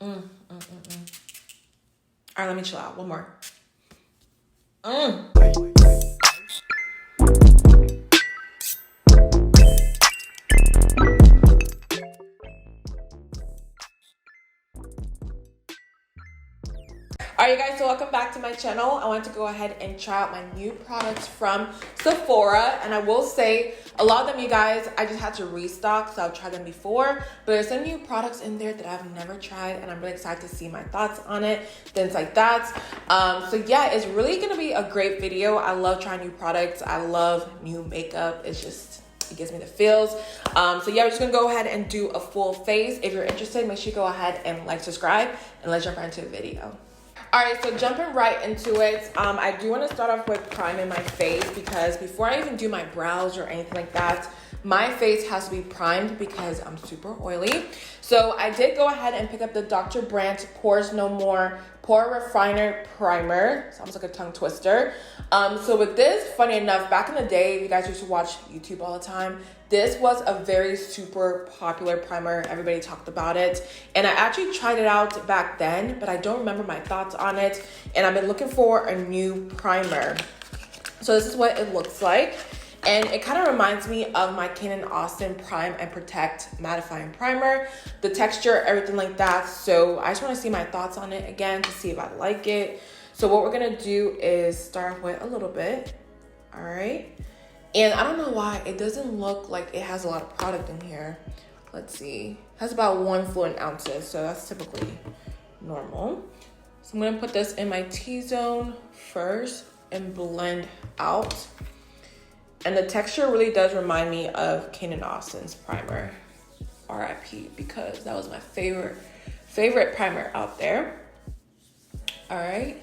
All right, let me chill out. One more. Alright, you guys, so welcome back to my channel. I wanted to go ahead and try out my new products from Sephora, and I will say a lot of them, you guys, I just had to restock, so I've tried them before, but there's some new products in there that I've never tried, and I'm really excited to see my thoughts on it, things like that. So yeah, it's really gonna be a great video. I love trying new products. I love new makeup. It's just, it gives me the feels. So yeah, we're just gonna go ahead and do a full face. If you're interested, make sure you go ahead and like, subscribe, and let's jump right into the video. All right, so jumping right into it, I do want to start off with priming my face, because before I even do my brows or anything like that, my face has to be primed because I'm super oily. So I did go ahead and pick up the Dr. Brandt Pores No More Pore Refiner Primer. Sounds like a tongue twister. So with this, funny enough, back in the day, you guys used to watch YouTube all the time, this was a very super popular primer. Everybody talked about it. And I actually tried it out back then, but I don't remember my thoughts on it. And I've been looking for a new primer. So this is what it looks like. And it kind of reminds me of my Kane & Austin Prime and Protect Mattifying Primer. The texture, everything like that. So I just want to see my thoughts on it again to see if I like it. So what we're going to do is start with a little bit. All right. And I don't know why it doesn't look like it has a lot of product in here. Let's see. It has about 1 fluid ounces. So that's typically normal. So I'm going to put this in my T-zone first and blend out. And the texture really does remind me of Kane & Austin's primer, RIP, because that was my favorite primer out there. All right,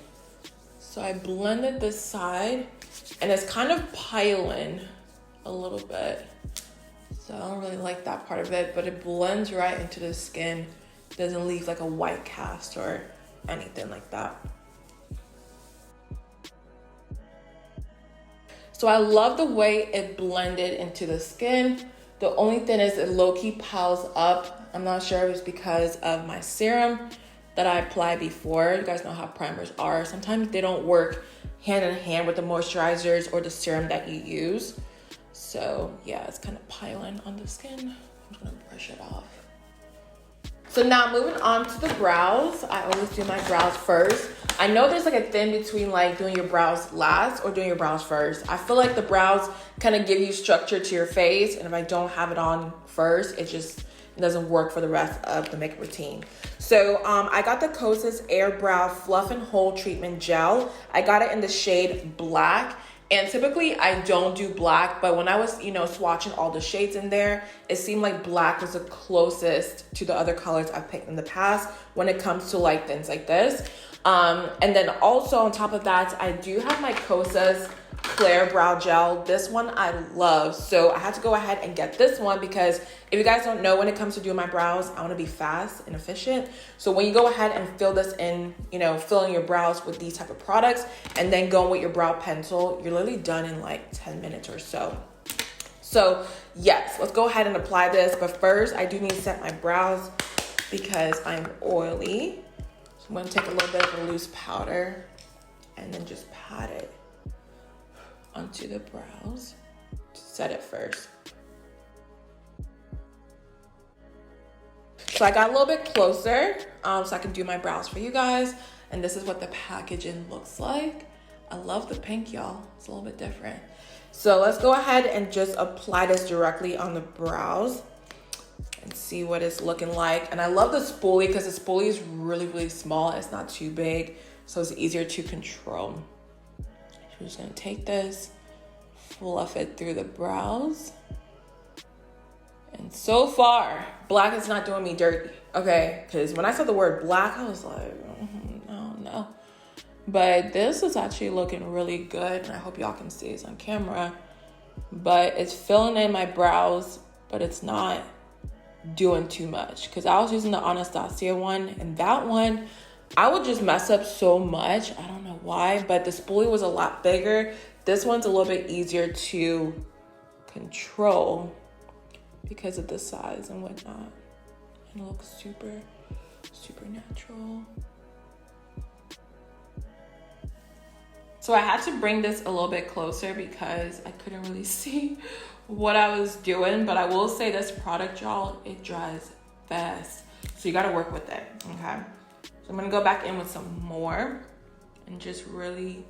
so I blended this side, and it's kind of piling a little bit. So I don't really like that part of it, but it blends right into the skin. It doesn't leave like a white cast or anything like that. So I love the way it blended into the skin. The only thing is it low-key piles up. I'm not sure if it's because of my serum that I applied before. You guys know how primers are. Sometimes they don't work hand in hand with the moisturizers or the serum that you use. So yeah, it's kind of piling on the skin. I'm just gonna brush it off. So now moving on to the brows. I always do my brows first. I know there's like a thing between like doing your brows last or doing your brows first. I feel like the brows kind of give you structure to your face, and if I don't have it on first, it doesn't work for the rest of the makeup routine. So I got the Kosas Airbrush Fluff and Hold Treatment Gel. I got it in the shade Black. And typically I don't do black, but when I was, swatching all the shades in there, it seemed like black was the closest to the other colors I've picked in the past when it comes to like things like this. And then also on top of that, I do have my Kosas Clear Brow Gel. This one I love. So I had to go ahead and get this one because if you guys don't know, when it comes to doing my brows, I want to be fast and efficient. So when you go ahead and fill this in, fill in your brows with these type of products and then go with your brow pencil, you're literally done in like 10 minutes or so. So yes, let's go ahead and apply this. But first I do need to set my brows because I'm oily. So I'm going to take a little bit of a loose powder and then just pat it onto the brows. Set it first. So I got a little bit closer so I can do my brows for you guys. And this is what the packaging looks like. I love the pink, y'all. It's a little bit different. So let's go ahead and just apply this directly on the brows and see what it's looking like. And I love the spoolie because the spoolie is really, really small. It's not too big, so it's easier to control. I'm just gonna take this, fluff it through the brows. And so far, black is not doing me dirty, okay? Because when I said the word black, I was like, no. But this is actually looking really good, and I hope y'all can see this on camera. But it's filling in my brows, but it's not doing too much. Because I was using the Anastasia one, and that one, I would just mess up so much. I don't know why, but the spoolie was a lot bigger. This one's a little bit easier to control because of the size and whatnot. And it looks super super natural. So I had to bring this a little bit closer because I couldn't really see what I was doing, but I will say this product, y'all, it dries fast. So you gotta work with it, okay? So I'm gonna go back in with some more and just really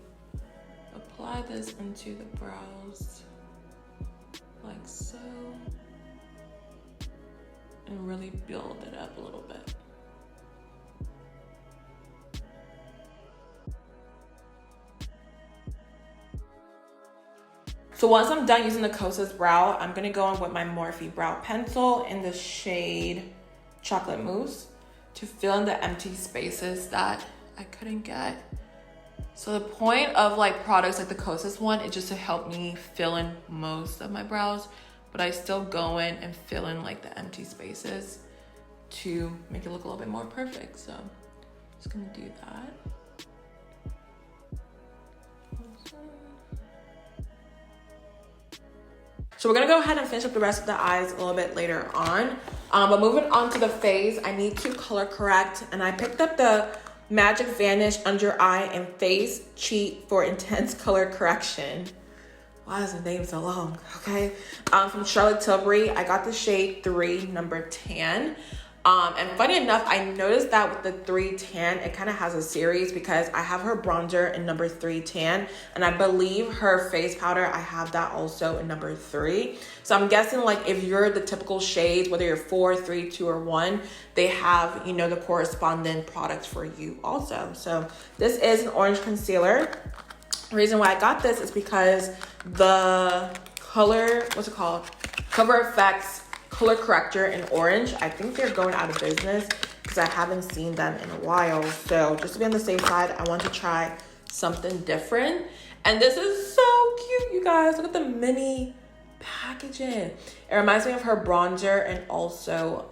apply this into the brows like so. And really build it up a little bit. So once I'm done using the Kosas brow, I'm gonna go in with my Morphe brow pencil in the shade Chocolate Mousse to fill in the empty spaces that I couldn't get. So the point of like products like the Kosas one is just to help me fill in most of my brows, but I still go in and fill in like the empty spaces to make it look a little bit more perfect. So I'm just gonna do that. So we're gonna go ahead and finish up the rest of the eyes a little bit later on. But moving on to the face, I need to color correct, and I picked up the Magic Vanish Under Eye and Face Cheat for Intense Color Correction. Why is the name so long? Okay. From Charlotte Tilbury, I got the shade 3, number 10. And funny enough, I noticed that with the 3 tan, it kind of has a series because I have her bronzer in number 3 tan, and I believe her face powder, I have that also in number 3. So I'm guessing like if you're the typical shades, whether you're 4, 3, 2, or 1, they have, you know, the corresponding products for you also. So this is an orange concealer. The reason why I got this is because the color, what's it called? Cover FX Color Corrector in orange, I think they're going out of business because I haven't seen them in a while. So just to be on the safe side, I want to try something different. And this is so cute, you guys. Look at the mini packaging. It reminds me of her bronzer and also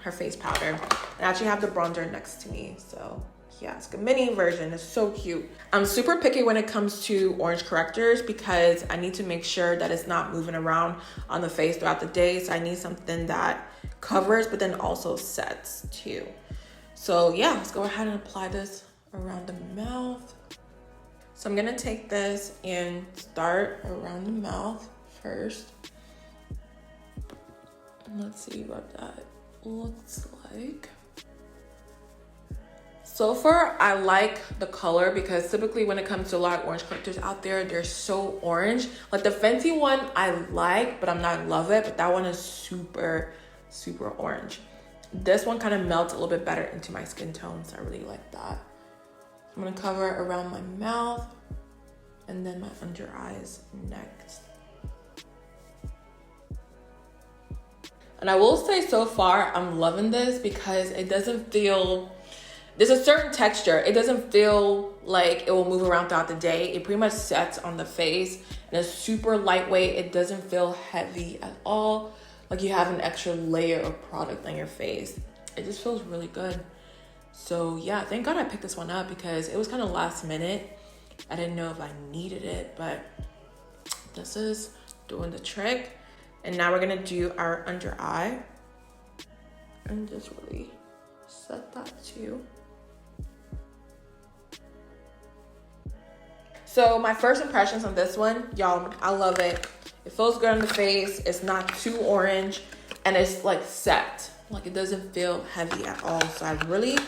her face powder. I actually have the bronzer next to me, so yeah, it's a mini version. It's so cute. I'm super picky when it comes to orange correctors because I need to make sure that it's not moving around on the face throughout the day. So I need something that covers but then also sets too. So yeah, let's go ahead and apply this around the mouth. So I'm gonna take this and start around the mouth first. And let's see what that looks like. So far, I like the color because typically when it comes to a lot of orange correctors out there, they're so orange. Like the Fenty one, I like, but I'm not in love with it. But that one is super, super orange. This one kind of melts a little bit better into my skin tone, so I really like that. I'm gonna cover around my mouth and then my under eyes next. And I will say so far, I'm loving this because it doesn't feel, there's a certain texture. It doesn't feel like it will move around throughout the day. It pretty much sets on the face and it's super lightweight. It doesn't feel heavy at all. Like you have an extra layer of product on your face. It just feels really good. So yeah, thank God I picked this one up because it was kind of last minute. I didn't know if I needed it, but this is doing the trick. And now we're gonna do our under eye and just really set that too. So my first impressions on this one, y'all, I love it. It feels good on the face. It's not too orange and it's like set. Like it doesn't feel heavy at all. So I really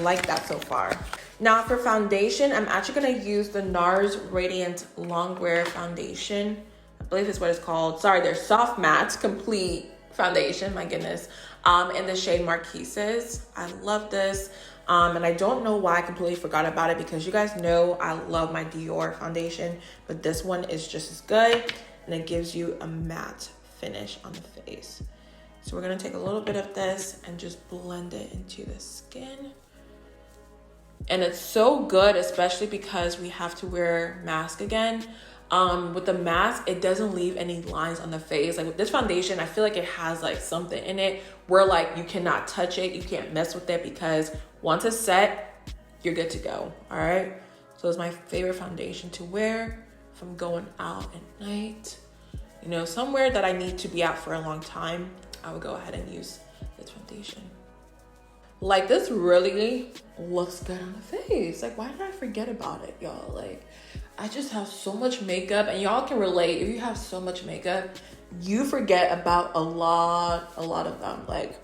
like that so far. Now for foundation, I'm actually gonna use the NARS Radiant Longwear Foundation. I believe it's what it's called. Sorry, they're Soft Matte Complete Foundation, my goodness. In the shade Marquises. I love this. And I don't know why I completely forgot about it because you guys know I love my Dior foundation, but this one is just as good and it gives you a matte finish on the face. So we're gonna take a little bit of this and just blend it into the skin. And it's so good, especially because we have to wear mask again. With the mask, it doesn't leave any lines on the face. Like with this foundation, I feel like it has like something in it where like you cannot touch it, you can't mess with it because once it's set, you're good to go, all right? So it's my favorite foundation to wear if I'm going out at night. You know, somewhere that I need to be out for a long time, I would go ahead and use this foundation. Like, this really looks good on the face. Like, why did I forget about it, y'all? Like, I just have so much makeup, and y'all can relate. If you have so much makeup, you forget about a lot of them. Like,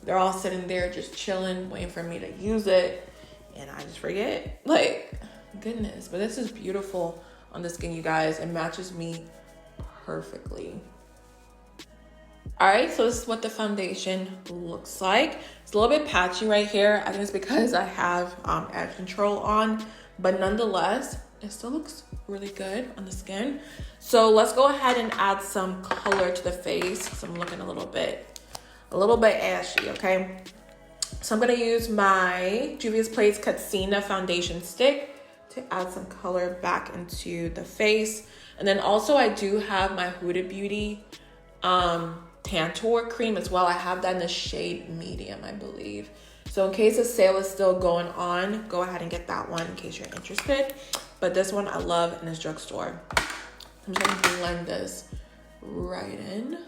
they're all sitting there just chilling, waiting for me to use it, and I just forget. Like, goodness. But this is beautiful on the skin, you guys. It matches me perfectly. All right, so this is what the foundation looks like. It's a little bit patchy right here. I think it's because I have edge control on, but nonetheless, it still looks really good on the skin. So let's go ahead and add some color to the face, because I'm looking a little bit ashy, okay? So I'm gonna use my Juvia's Place Katsina foundation stick to add some color back into the face. And then also I do have my Huda Beauty Tantour cream as well. I have that in the shade medium, I believe. So in case the sale is still going on, go ahead and get that one in case you're interested. But this one I love in this drugstore. I'm just gonna blend this right in.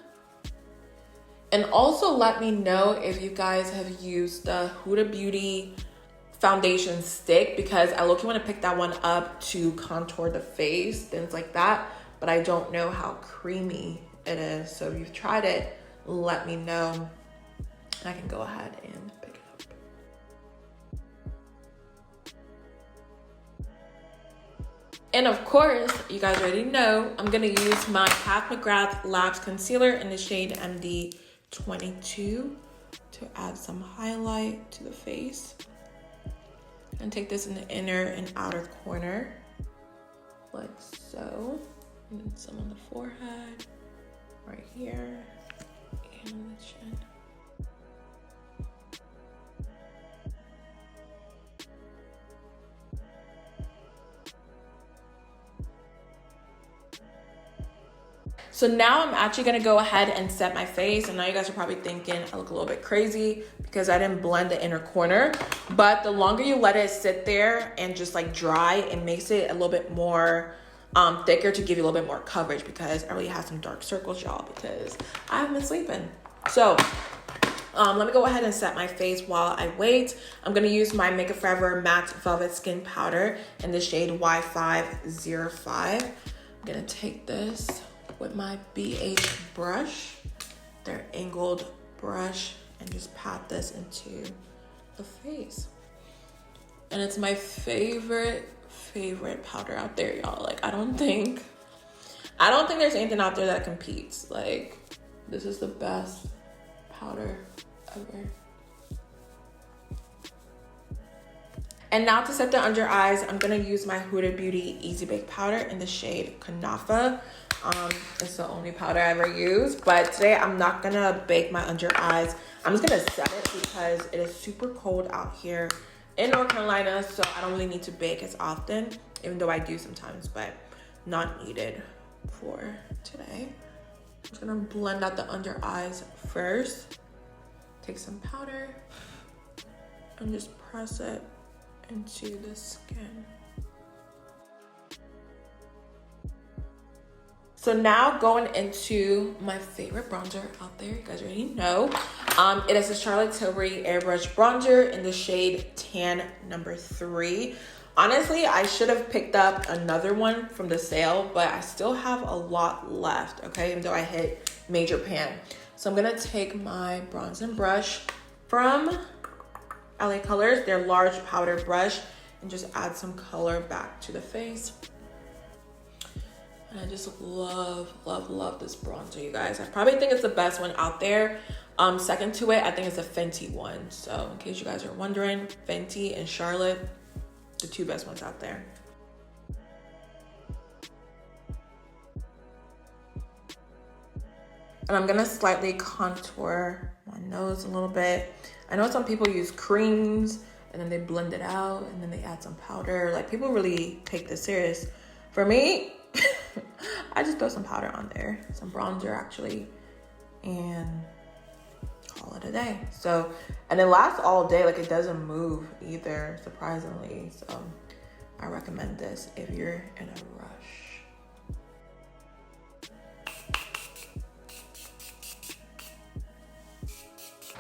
And also let me know if you guys have used the Huda Beauty foundation stick, because I look, you want to pick that one up to contour the face, things like that. But I don't know how creamy it is. So if you've tried it, let me know, and I can go ahead and pick it up. And of course, you guys already know, I'm gonna use my McGrath Labs Concealer in the shade MD22 to add some highlight to the face. And take this in the inner and outer corner, like so. And then some on the forehead, right here, and on the chin. So now I'm actually gonna go ahead and set my face. And now you guys are probably thinking I look a little bit crazy because I didn't blend the inner corner. But the longer you let it sit there and just like dry, it makes it a little bit more thicker to give you a little bit more coverage, because I really have some dark circles, y'all, because I haven't been sleeping. So let me go ahead and set my face while I wait. I'm gonna use my Makeup Forever Matte Velvet Skin Powder in the shade Y505. I'm gonna take this with my BH brush, their angled brush, and just pat this into the face. And it's my favorite powder out there, y'all. Like, I don't think there's anything out there that competes. Like, this is the best powder ever. And now to set the under eyes, I'm gonna use my Huda Beauty Easy Bake Powder in the shade Kunafa. It's the only powder I ever use, but today I'm not gonna bake my under eyes. I'm just gonna set it because it is super cold out here in North Carolina, so I don't really need to bake as often, even though I do sometimes, but not needed for today. I'm just gonna blend out the under eyes first. Take some powder and just press it into the skin. So now going into my favorite bronzer out there, you guys already know. It is the Charlotte Tilbury Airbrush Bronzer in the shade Tan number 3. Honestly, I should have picked up another one from the sale, but I still have a lot left, okay? Even though I hit major pan. So I'm gonna take my bronzing brush from LA Colors, their large powder brush, and just add some color back to the face. And I just love this bronzer, you guys. I probably think it's the best one out there. Second to it, I think it's a Fenty one. So in case you guys are wondering, Fenty and Charlotte, the two best ones out there. And I'm gonna slightly contour my nose a little bit. I know some people use creams and then they blend it out and then they add some powder. Like, people really take this serious. For me, I just throw some powder on there, some bronzer actually, and call it a day. So, and it lasts all day. Like, it doesn't move either, surprisingly. So I recommend this if you're in a rush.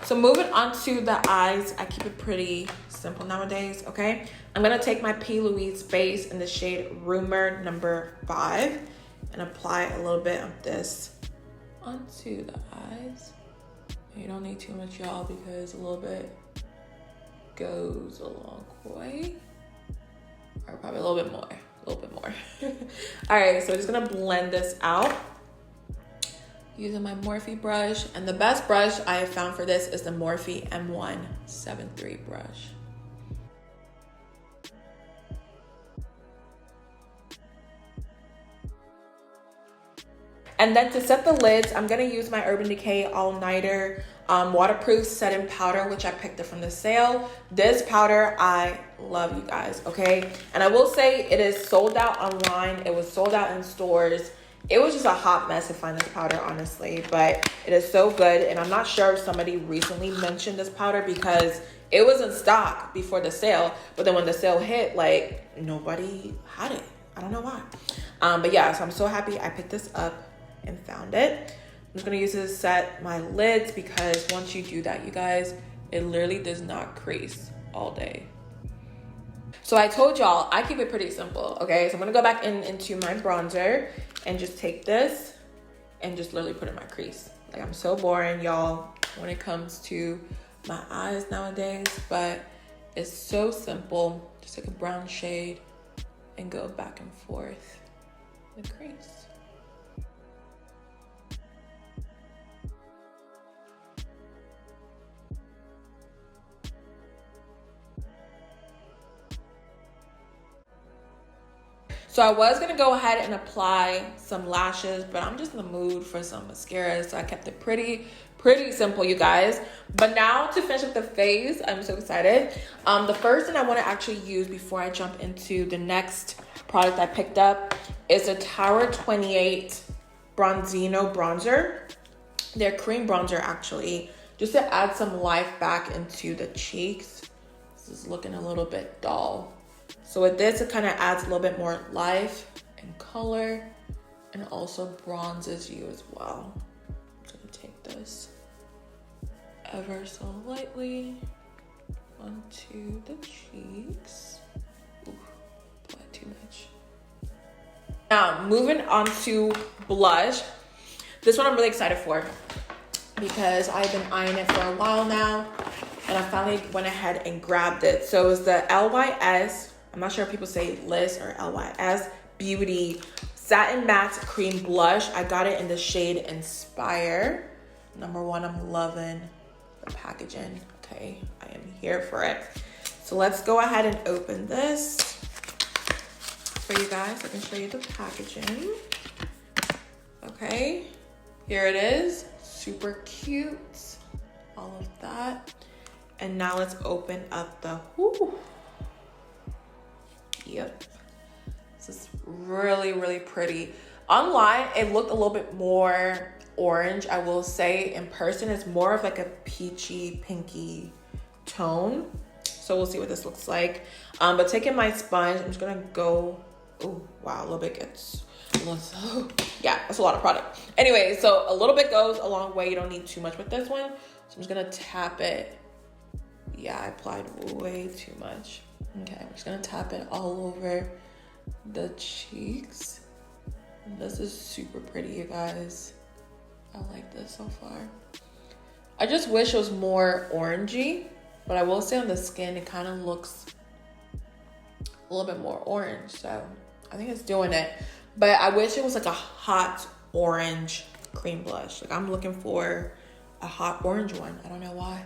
So moving on to the eyes, I keep it pretty simple nowadays, okay? I'm gonna take my P. Louise base in the shade Rumor number 5 and apply a little bit of this onto the eyes. You don't need too much, y'all, because a little bit goes a long way. Or probably a little bit more, All right, so I'm just gonna blend this out using my Morphe brush. And the best brush I have found for this is the Morphe M173 brush. And then to set the lids, I'm gonna use my Urban Decay All Nighter waterproof setting powder, which I picked up from the sale. This powder, I love, you guys, okay? And I will say it is sold out online. It was sold out in stores. It was just a hot mess to find this powder, honestly, but it is so good. And I'm not sure if somebody recently mentioned this powder because it was in stock before the sale, but then when the sale hit, like, nobody had it. I don't know why. But yeah, so I'm so happy I picked this up and found it. I'm just gonna use it to set my lids because once you do that, you guys, it literally does not crease all day. So I told y'all I keep it pretty simple, okay? So I'm gonna go back into my bronzer and just take this and just literally put it in my crease. Like, I'm so boring, y'all, when it comes to my eyes nowadays, but it's so simple. Just take a brown shade and go back and forth in the crease. So I was gonna go ahead and apply some lashes, but I'm just in the mood for some mascara, so I kept it pretty simple, you guys. But now to finish up the face, I'm so excited. The first thing I want to actually use before I jump into the next product I picked up is a Tower 28 Bronzino bronzer. They're cream bronzer, actually, just to add some life back into the cheeks. This is looking a little bit dull. So with this, it kind of adds a little bit more life and color and also bronzes you as well. I'm gonna take this ever so lightly onto the cheeks. Ooh, apply too much. Now, moving on to blush. This one I'm really excited for because I've been eyeing it for a while now and I finally went ahead and grabbed it. So it's the LYS, I'm not sure if people say Liz or LYS Beauty Satin Matte Cream Blush. I got it in the shade Inspire. Number one, I'm loving the packaging. Okay, I am here for it. So let's go ahead and open this for you guys. I can show you the packaging. Okay, here it is. Super cute. All of that. And now let's open up the, whoo. Yep, this is really pretty. Online, it looked a little bit more orange, I will say. In person, it's more of like a peachy, pinky tone. So we'll see what this looks like. But taking my sponge, I'm just gonna go, oh, wow, a little bit gets, yeah, that's a lot of product. Anyway, so a little bit goes a long way. You don't need too much with this one. So I'm just gonna tap it. Yeah, I applied way too much. Okay, I'm just gonna tap it all over the cheeks. This is super pretty, you guys. I like this so far. I just wish it was more orangey, but I will say on the skin, it kind of looks a little bit more orange. So I think it's doing it. But I wish it was like a hot orange cream blush. Like, I'm looking for a hot orange one. I don't know why.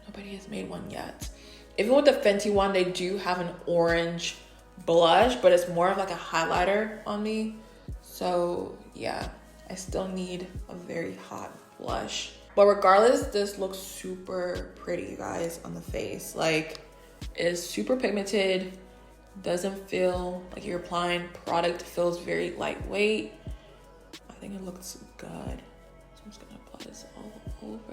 Nobody has made one yet. Even with the Fenty one, they do have an orange blush, but it's more of like a highlighter on me. So yeah, I still need a very hot blush. But regardless, this looks super pretty, you guys, on the face. Like, it is super pigmented. Doesn't feel like you're applying product. Feels very lightweight. I think it looks good. So I'm just gonna apply this all over.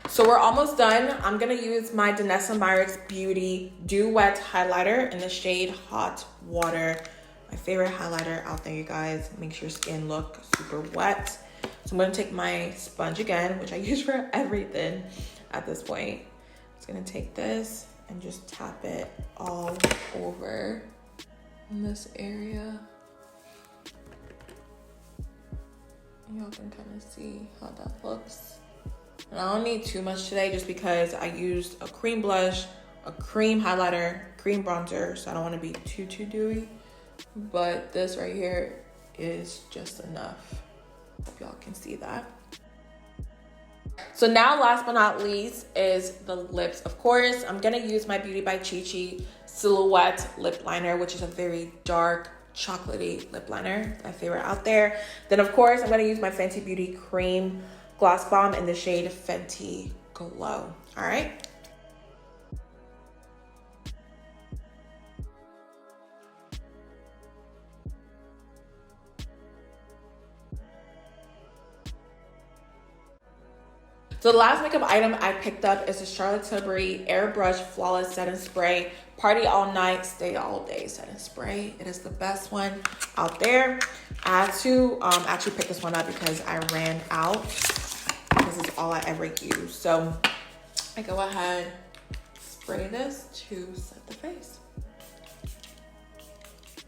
So we're almost done. I'm gonna use my Danessa Myricks Beauty Dew Wet Highlighter in the shade Hot Water. My favorite highlighter out there, you guys. Makes your skin look super wet. So I'm gonna take my sponge again, which I use for everything at this point. I'm just gonna take this and just tap it all over in this area. Y'all can kind of see how that looks. And I don't need too much today just because I used a cream blush, a cream highlighter, cream bronzer, so I don't want to be too dewy. But this right here is just enough. Hope y'all can see that. So now, last but not least, is the lips. Of course, I'm gonna use my Beauty by Chi Silhouette lip liner, which is a very dark, chocolatey lip liner, my favorite out there. Then of course, I'm gonna use my Fenty Beauty Cream Gloss Bomb in the shade Fenty Glow. All right. So the last makeup item I picked up is the Charlotte Tilbury Airbrush Flawless Setting Spray Party All Night, Stay All Day Setting Spray. It is the best one out there. I had to actually pick this one up because I ran out. This is all I ever use. So I go ahead, spray this to set the face.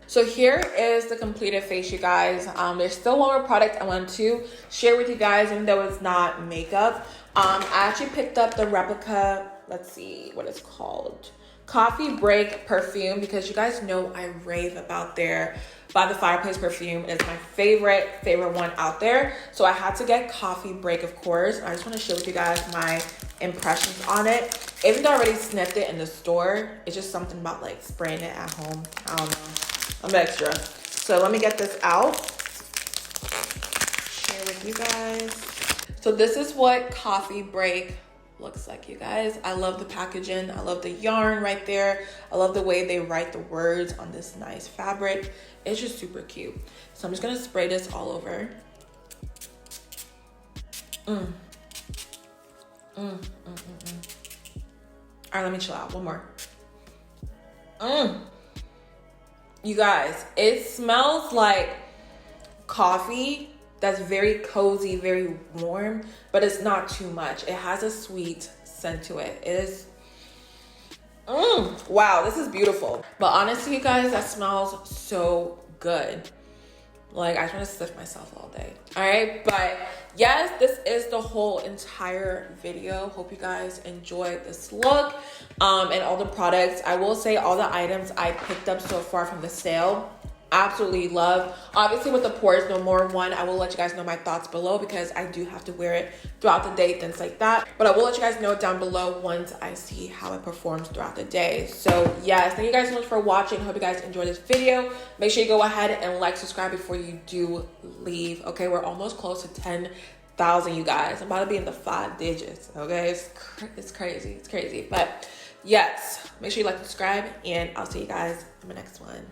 So here is the completed face, you guys. There's still one more product I want to share with you guys, even though it's not makeup. I actually picked up the replica, let's see what it's called, Coffee Break perfume, because you guys know I rave about their By the Fireplace perfume. It's my favorite one out there. So I had to get Coffee Break, of course. I just want to share with you guys my impressions on it. Even though I already sniffed it in the store, it's just something about like spraying it at home. I don't know. I'm extra. So let me get this out. Share with you guys. So this is what Coffee Break looks like, you guys. I love the packaging. I love the yarn right there. I love the way they write the words on this nice fabric. It's just super cute. So I'm just gonna spray this all over. All right, let me chill out. One more. You guys, it smells like coffee that's very cozy, very warm, but it's not too much. It has a sweet scent to it. It is, wow, this is beautiful. But honestly, you guys, that smells so good. Like, I just want to sniff myself all day. All right, but yes, this is the whole entire video. Hope you guys enjoyed this look and all the products. I will say all the items I picked up so far from the sale, absolutely love. Obviously with the Pores No More one, I will let you guys know my thoughts below because I do have to wear it throughout the day, things like that. But I will let you guys know down below once I see how it performs throughout the day. So yes, thank you guys so much for watching. Hope you guys enjoyed this video. Make sure you go ahead and like, subscribe before you do leave. Okay, we're almost close to 10,000, you guys. I'm about to be in the 5 digits. Okay, it's crazy. But yes, make sure you like, subscribe, and I'll see you guys in the next one.